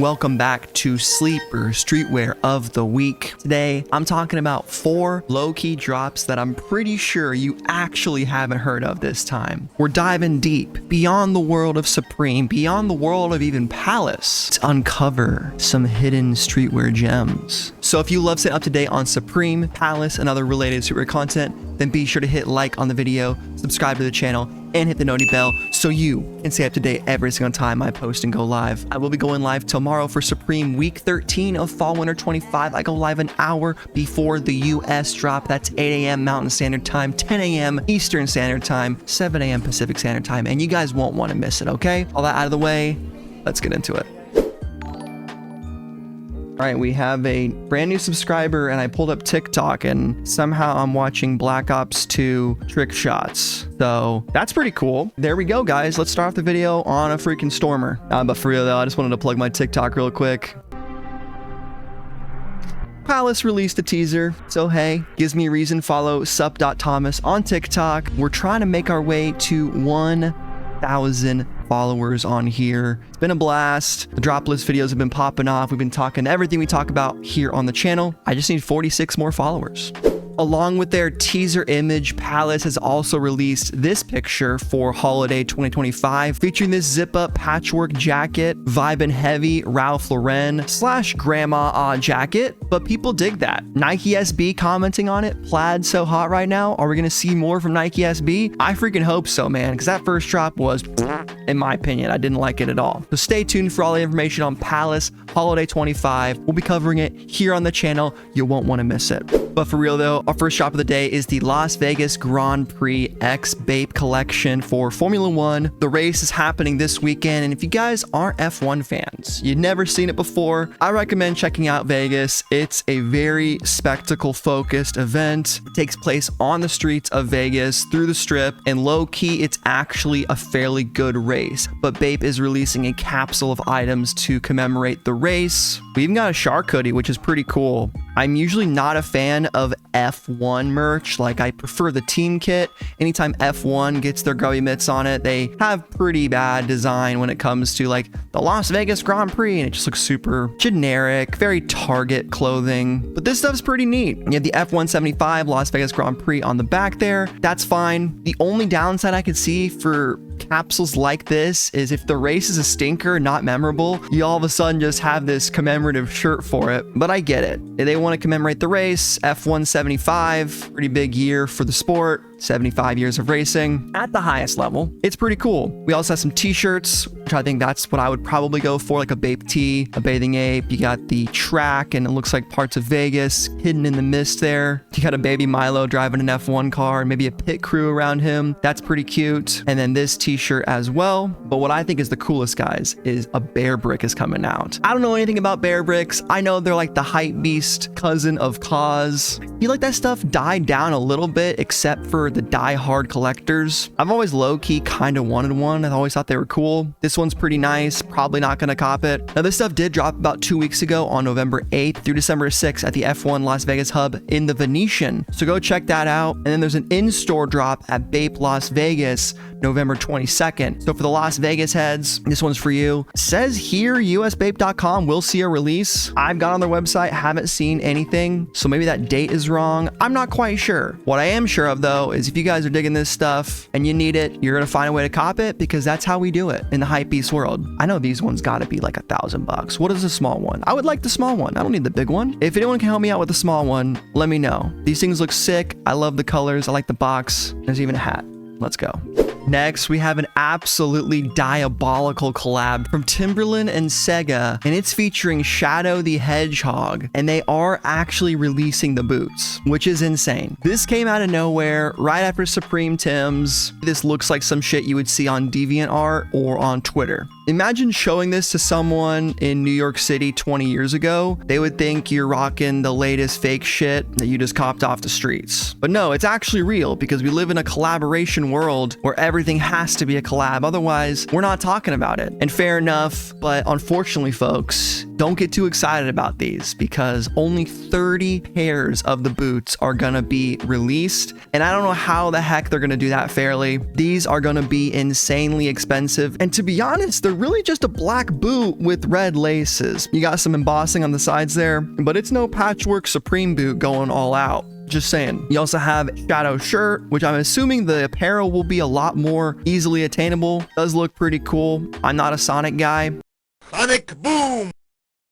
Welcome back to Sleeper Streetwear of the Week. Today, I'm talking about 4 low-key drops that I'm pretty sure you actually haven't heard of this time. We're diving deep, beyond the world of Supreme, beyond the world of even Palace, to uncover some hidden streetwear gems. So if you love staying up to date on Supreme, Palace, and other related streetwear content, then be sure to hit like on the video, subscribe to the channel, and hit the noti bell so you can stay up to date every single time I post and go live. I will be going live tomorrow for Supreme Week 13 of Fall Winter 25. I go live an hour before the US drop. That's 8 a.m. Mountain Standard Time, 10 a.m. Eastern Standard Time, 7 a.m. Pacific Standard Time, and you guys won't want to miss it, okay? All that out of the way, let's get into it. All right, we have a brand new subscriber, and I pulled up TikTok, and somehow I'm watching Black Ops 2 trick shots. So that's pretty cool. There we go, guys. Let's start off the video on a freaking stormer. But for real, though, I just wanted to plug my TikTok real quick. Palace released a teaser, so hey, gives me a reason. Follow SupThomas on TikTok. We're trying to make our way to 1,000 followers on here. It's been a blast. The drop list videos have been popping off. We've been talking everything we talk about here on the channel. I just need 46 more followers. Along with their teaser image, Palace has also released this picture for holiday 2025, featuring this zip-up patchwork jacket, vibin' heavy Ralph Lauren / grandma jacket, but people dig that. Nike SB commenting on it, plaid so hot right now. Are we gonna see more from Nike SB? I freaking hope so, man, because that first drop was, in my opinion, I didn't like it at all. So stay tuned for all the information on Palace Holiday 25. We'll be covering it here on the channel. You won't want to miss it. But for real though, our first shop of the day is the Las Vegas Grand Prix X Bape collection for Formula One. The race is happening this weekend, and if you guys aren't F1 fans, you've never seen it before, I recommend checking out Vegas. It's a very spectacle-focused event. It takes place on the streets of Vegas, through the strip, and low-key, it's actually a fairly good race. But Bape is releasing a capsule of items to commemorate the race. We even got a shark hoodie, which is pretty cool. I'm usually not a fan of F1 merch. Like, I prefer the team kit. Anytime F1 gets their grubby mitts on it, they have pretty bad design when it comes to like the Las Vegas Grand Prix, and it just looks super generic, very Target clothing. But this stuff's pretty neat. You have the F175 Las Vegas Grand Prix on the back there. That's fine. The only downside I could see for capsules like this is if the race is a stinker, not memorable, you all of a sudden just have this commemorative shirt for it. But I get it. They want to commemorate the race. F175, pretty big year for the sport. 75 years of racing at the highest level. It's pretty cool. We also have some t-shirts, which I think that's what I would probably go for, like a Bape tee, a bathing ape. You got the track, and it looks like parts of Vegas hidden in the mist there. You got a baby Milo driving an F1 car, and maybe a pit crew around him. That's pretty cute. And then this t-shirt as well. But what I think is the coolest, guys, is a bear brick is coming out. I don't know anything about bear bricks. I know they're like the hype beast cousin of Cause. I feel like that stuff died down a little bit, except for the die-hard collectors. I've always low-key kind of wanted one. I've always thought they were cool. This one's pretty nice. Probably not gonna cop it. Now, this stuff did drop about 2 weeks ago on November 8th through December 6th at the F1 Las Vegas hub in the Venetian. So go check that out. And then there's an in-store drop at Bape Las Vegas November 22nd. So for the Las Vegas heads, this one's for you. It says here usbape.com will see a release. I've gone on their website, haven't seen anything, so maybe that date is wrong. I'm not quite sure. What I am sure of though is if you guys are digging this stuff and you need it, you're gonna find a way to cop it, because that's how we do it in the hypebeast world. I know these ones gotta be like $1,000. What is a small one? I would like the small one. I don't need the big one. If anyone can help me out with the small one, let me know. These things look sick. I love the colors. I like the box. There's even a hat. Let's go. Next, we have an absolutely diabolical collab from Timberland and Sega, and it's featuring Shadow the Hedgehog, and they are actually releasing the boots, which is insane. This came out of nowhere right after Supreme Timbs. This looks like some shit you would see on DeviantArt or on Twitter. Imagine showing this to someone in New York City 20 years ago. They would think you're rocking the latest fake shit that you just copped off the streets. But no, it's actually real, because we live in a collaboration world where every everything has to be a collab. Otherwise, we're not talking about it. And fair enough, but unfortunately, folks, don't get too excited about these because only 30 pairs of the boots are gonna be released. And I don't know how the heck they're gonna do that fairly. These are gonna be insanely expensive. And to be honest, they're really just a black boot with red laces. You got some embossing on the sides there, but it's no patchwork Supreme boot going all out. Just saying. You also have Shadow shirt, which I'm assuming the apparel will be a lot more easily attainable. Does look pretty cool. I'm not a Sonic guy. Sonic boom!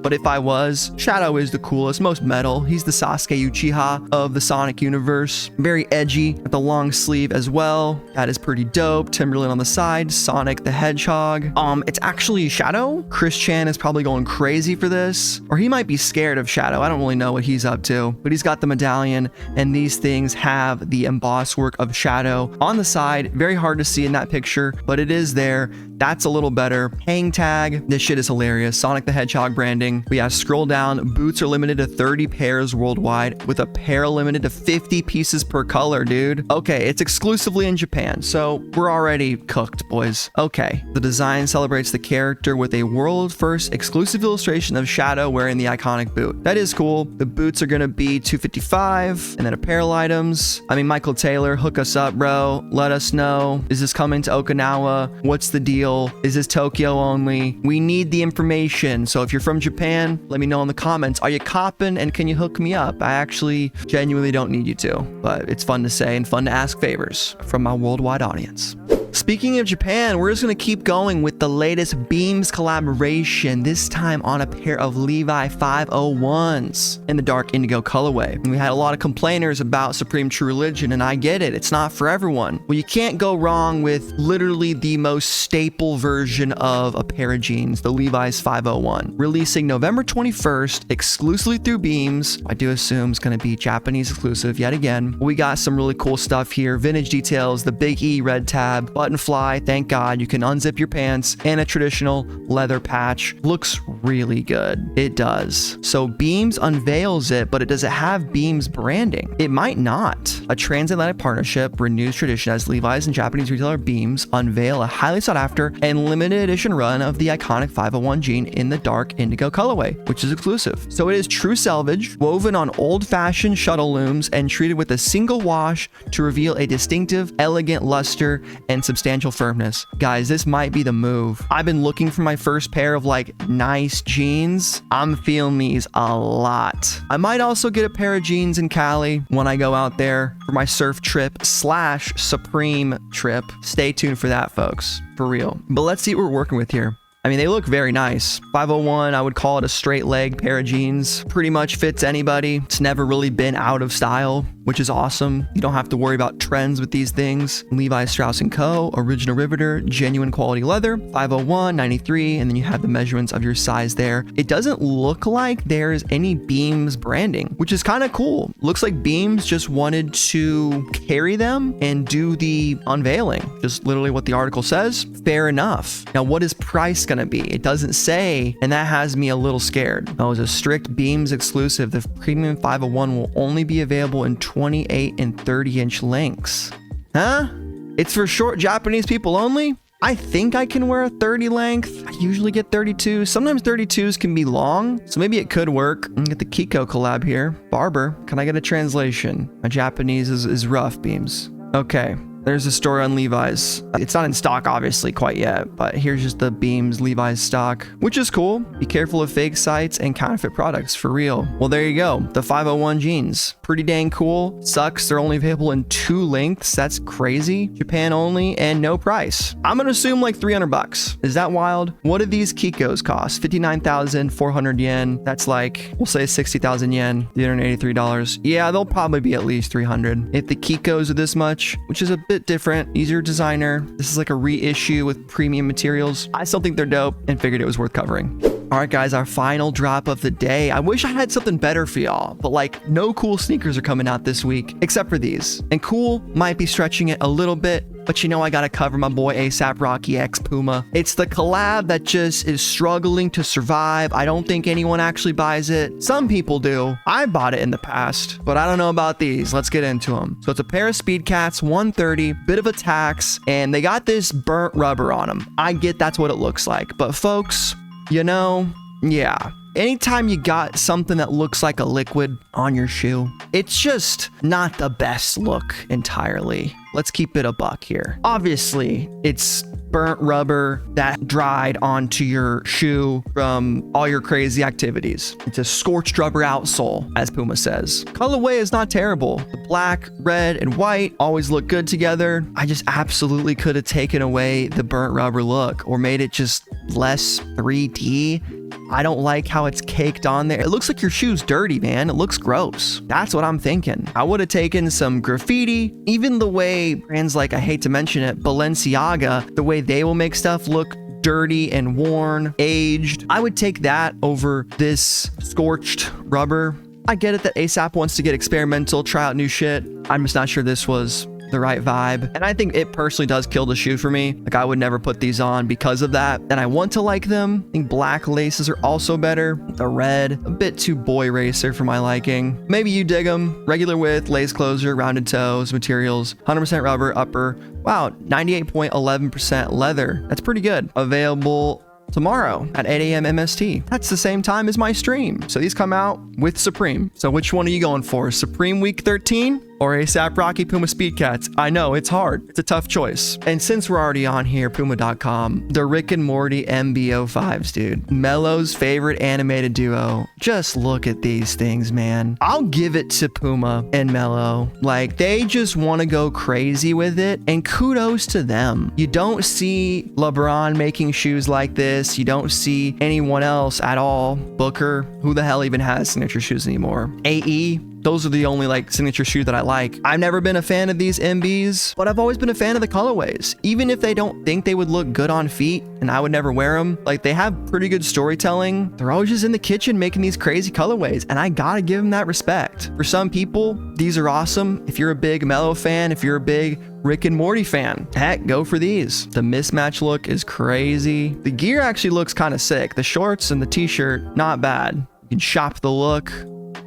But if I was, Shadow is the coolest, most metal. He's the Sasuke Uchiha of the Sonic universe. Very edgy with the long sleeve as well. That is pretty dope. Timberland on the side, Sonic the Hedgehog. It's actually Shadow. Chris Chan is probably going crazy for this, or he might be scared of Shadow. I don't really know what he's up to, but he's got the medallion, and these things have the embossed work of Shadow on the side. Very hard to see in that picture, but it is there. That's a little better. Hang tag. This shit is hilarious. Sonic the Hedgehog branding. We have scroll down. Boots are limited to 30 pairs worldwide with apparel limited to 50 pieces per color, dude. Okay, it's exclusively in Japan, so we're already cooked, boys. Okay, the design celebrates the character with a world first exclusive illustration of Shadow wearing the iconic boot. That is cool. The boots are gonna be $255, and then apparel items. I mean, Michael Taylor, hook us up, bro. Let us know. Is this coming to Okinawa? What's the deal? Is this Tokyo only? We need the information. So if you're from Japan, let me know in the comments. Are you copping and can you hook me up? I actually genuinely don't need you to, but it's fun to say and fun to ask favors from my worldwide audience. Speaking of Japan, we're just going to keep going with the latest Beams collaboration, this time on a pair of Levi 501s in the dark indigo colorway. And we had a lot of complainers about Supreme True Religion, and I get it, it's not for everyone. Well, you can't go wrong with literally the most staple version of a pair of jeans, the Levi's 501. Releasing November 21st, exclusively through Beams. I do assume it's going to be Japanese exclusive yet again. We got some really cool stuff here, vintage details, the big E red tab, button fly, thank God. You can unzip your pants, and a traditional leather patch. Looks really good. It does. So Beams unveils it, but does it have Beams branding? It might not. A transatlantic partnership renews tradition as Levi's and Japanese retailer Beams unveil a highly sought after and limited edition run of the iconic 501 jean in the dark indigo colorway, which is exclusive. So it is true selvage, woven on old-fashioned shuttle looms and treated with a single wash to reveal a distinctive, elegant luster and substantial firmness. Guys, this might be the move. I've been looking for my first pair of like nice jeans. I'm feeling these a lot. I might also get a pair of jeans in Cali when I go out there for my surf trip / Supreme trip. Stay tuned for that, folks. For real. But let's see what we're working with here. I mean, they look very nice. 501, I would call it a straight leg pair of jeans. Pretty much fits anybody. It's never really been out of style, which is awesome. You don't have to worry about trends with these things. Levi Strauss & Co., original riveter, genuine quality leather, 501, 93, and then you have the measurements of your size there. It doesn't look like there's any Beams branding, which is kind of cool. Looks like Beams just wanted to carry them and do the unveiling. Just literally what the article says. Fair enough. Now, what is price going to be? It doesn't say, and that has me a little scared. Oh, it's a strict Beams exclusive. The premium 501 will only be available in 28 and 30-inch lengths. Huh? It's for short Japanese people only? I think I can wear a 30 length. I usually get 32. Sometimes 32s can be long, so maybe it could work. Get the Kiko collab here. Barber, can I get a translation? My Japanese is rough, Beams. Okay. There's a story on Levi's. It's not in stock, obviously, quite yet, but here's just the Beams Levi's stock, which is cool. Be careful of fake sites and counterfeit products, for real. Well, there you go. The 501 jeans. Pretty dang cool. Sucks they're only available in 2 lengths. That's crazy. Japan only and no price. I'm gonna assume like 300 bucks. Is that wild? What do these Kikos cost? 59,400 yen. That's like, we'll say 60,000 yen, $383. Yeah, they'll probably be at least 300. If the Kikos are this much, which is a bit different, easier designer. This is like a reissue with premium materials. I still think they're dope and figured it was worth covering. All right, guys, our final drop of the day. I wish I had something better for y'all, but like no cool sneakers are coming out this week except for these. And cool might be stretching it a little bit, but you know I gotta cover my boy A$AP Rocky X Puma. It's the collab that just is struggling to survive. I don't think anyone actually buys it. Some people do. I bought it in the past, but I don't know about these. Let's get into them. So it's a pair of Speedcats, 130, bit of a tax, and they got this burnt rubber on them. I get that's what it looks like, but folks, you know, yeah. Anytime you got something that looks like a liquid on your shoe, it's just not the best look entirely. Let's keep it a buck here. Obviously, it's burnt rubber that dried onto your shoe from all your crazy activities. It's a scorched rubber outsole, as Puma says. Colorway is not terrible. The black, red, and white always look good together. I just absolutely could have taken away the burnt rubber look or made it just less 3D. I don't like how it's caked on there. It looks like your shoe's dirty, man. It looks gross. That's what I'm thinking. I would have taken some graffiti. Even the way brands like, I hate to mention it, Balenciaga, the way they will make stuff look dirty and worn, aged. I would take that over this scorched rubber. I get it that A$AP wants to get experimental, try out new shit. I'm just not sure this was the right vibe. And I think it personally does kill the shoe for me. Like I would never put these on because of that. And I want to like them. I think black laces are also better. The red, a bit too boy racer for my liking. Maybe you dig them. Regular width, lace closure, rounded toes, materials, 100% rubber, upper. Wow, 98.11% leather. That's pretty good. Available tomorrow at 8 a.m. MST. That's the same time as my stream. So these come out with Supreme. So which one are you going for? Supreme Week 13 or A$AP Rocky Puma Speedcats? I know, it's hard. It's a tough choice. And since we're already on here, Puma.com, the Rick and Morty MB05s, dude. Mello's favorite animated duo. Just look at these things, man. I'll give it to Puma and Mello. Like, they just want to go crazy with it, and kudos to them. You don't see LeBron making shoes like this. You don't see anyone else at all. Booker, who the hell even has signature shoes anymore? AE, those are the only like signature shoe that I like. I've never been a fan of these MBs, but I've always been a fan of the colorways. Even if they don't think they would look good on feet and I would never wear them, like they have pretty good storytelling. They're always just in the kitchen making these crazy colorways, and I gotta give them that respect. For some people, these are awesome. If you're a big Mello fan, if you're a big Rick and Morty fan, heck, go for these. The mismatch look is crazy. The gear actually looks kind of sick. The shorts and the t-shirt, not bad. You can shop the look.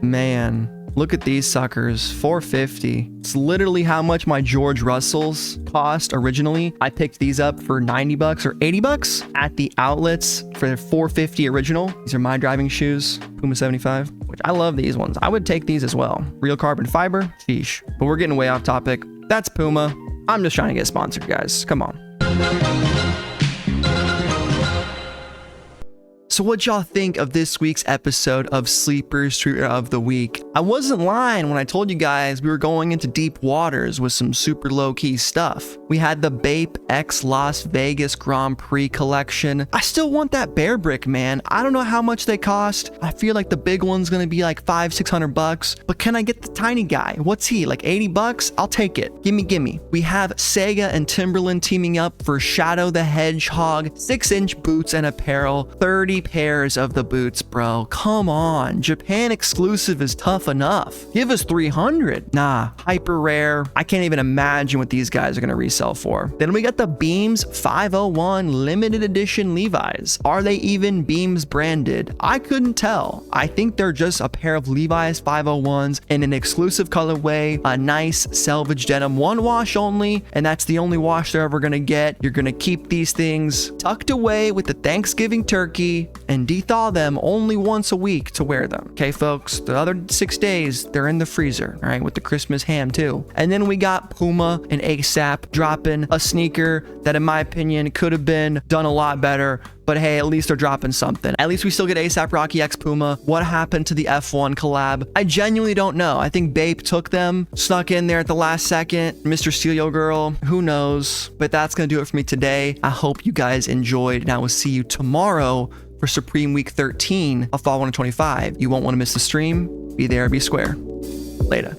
Man, look at these suckers, $450. It's literally how much my George Russells cost originally. I picked these up for 90 bucks or 80 bucks at the outlets for $450 original. These are my driving shoes, Puma 75, which I love these ones. I would take these as well. Real carbon fiber, sheesh. But we're getting way off topic. That's Puma. I'm just trying to get sponsored, guys. Come on. So what y'all think of this week's episode of Sleepers Streetwear of the Week? I wasn't lying when I told you guys we were going into deep waters with some super low-key stuff. We had the Bape X Las Vegas Grand Prix collection. I still want that bear brick, man. I don't know how much they cost. I feel like the big one's gonna be like $500-600 bucks, but can I get the tiny guy? What's he, like 80 bucks? I'll take it. Gimme. We have Sega and Timberland teaming up for Shadow the Hedgehog 6-inch boots and apparel, 30 pairs of the boots, bro. Come on. Japan exclusive is tough enough. Give us 300. Nah, hyper rare. I can't even imagine what these guys are gonna resell for. Then we got the Beams 501 limited edition Levi's. Are they even Beams branded? I couldn't tell. I think they're just a pair of Levi's 501s in an exclusive colorway, a nice selvage denim, one wash only, and that's the only wash they're ever gonna get. You're gonna keep these things tucked away with the Thanksgiving turkey and de-thaw them only once a week to wear them. Okay, folks, the other 6 days, they're in the freezer, all right, with the Christmas ham too. And then we got Puma and A$AP dropping a sneaker that, in my opinion, could have been done a lot better. But hey, at least they're dropping something. At least we still get A$AP Rocky X Puma. What happened to the F1 collab? I genuinely don't know. I think Bape took them, snuck in there at the last second. Mr. Steal Your Girl, who knows? But that's gonna do it for me today. I hope you guys enjoyed, and I will see you tomorrow for Supreme Week 13 of Fall 125. You won't want to miss the stream. Be there, be square. Later.